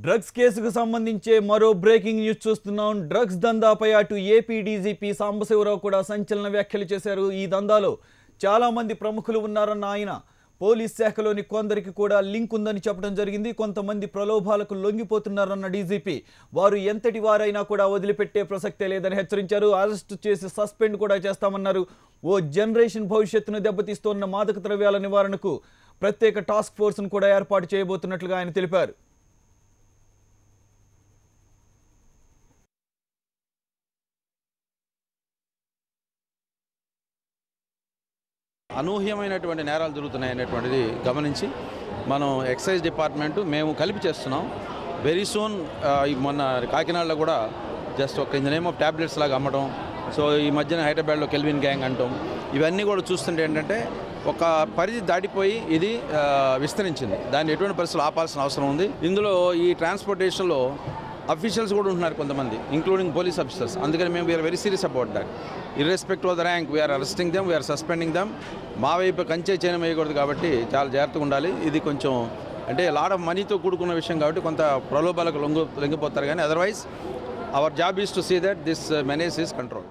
Drugs కేసుకు సంబంధించే మరో breaking news చూస్తున్నాం. డ్రగ్స్ దందాపై అటు ఏపీ డీజీపీ సాంబశివరావు కూడా సంచలన వ్యాఖ్యలు చేశారు. ఈ దందాలో చాలా మంది ప్రముఖులు ఉన్నారన్న ఆయన పోలీస్ శాఖలోని కొందరికి కూడా లింక్ ఉందని చెప్పడం జరిగింది. కొంతమంది ప్రలోభాలకు లొంగిపోతున్నారన్న డీజీపీ వారు ఎంతటి వారైనా కూడా వదిలిపెట్టే ప్రసక్తే లేదని హెచ్చరించారు. అరెస్టు చేసి సస్పెండ్ కూడా చేస్తామన్నారు. ఓ జనరేషన్ భవిష్యత్తును దెబ్బతీస్తోన్న మాదక ద్రవ్యాల నివారణకు ప్రత్యేక టాస్క్ ఫోర్స్ను కూడా ఏర్పాటు చేయబోతున్నట్లుగా ఆయన తెలిపారు. అనూహ్యమైనటువంటి నేరాలు జరుగుతున్నాయనేటువంటిది గమనించి మనం ఎక్సైజ్ డిపార్ట్మెంటు మేము కలిపి చేస్తున్నాం. వెరీ సూన్ మొన్న కాకినాడలో కూడా జస్ట్ ఒక in the name of tablets లాగా అమ్మడం, సో ఈ మధ్యన హైదరాబాద్లో కెల్విన్ గ్యాంగ్ అంటాం, ఇవన్నీ కూడా చూస్తుంటే ఏంటంటే ఒక పరిధి దాటిపోయి ఇది విస్తరించింది. దాన్ని ఎటువంటి పరిస్థితులు ఆపాల్సిన అవసరం ఉంది. ఇందులో ఈ ట్రాన్స్పోర్టేషన్లో అఫీషియల్స్ కూడా ఉంటున్నారు కొంతమంది, ఇంక్లూడింగ్ పోలీస్ ఆఫీసర్స్. అందుకని మేము we are very serious about that. Irrespective of the rank we are arresting them, we are suspending them. మా వైపు కంచే చేయడం వేయకూడదు కాబట్టి చాలా జాగ్రత్తగా ఉండాలి. ఇది కొంచెం అంటే లాట్ ఆఫ్ మనీతో కూడుకున్న విషయం కాబట్టి కొంత ప్రలోభాలకు లొంగిపోతారు. కానీ otherwise our job is to see that this menace is control.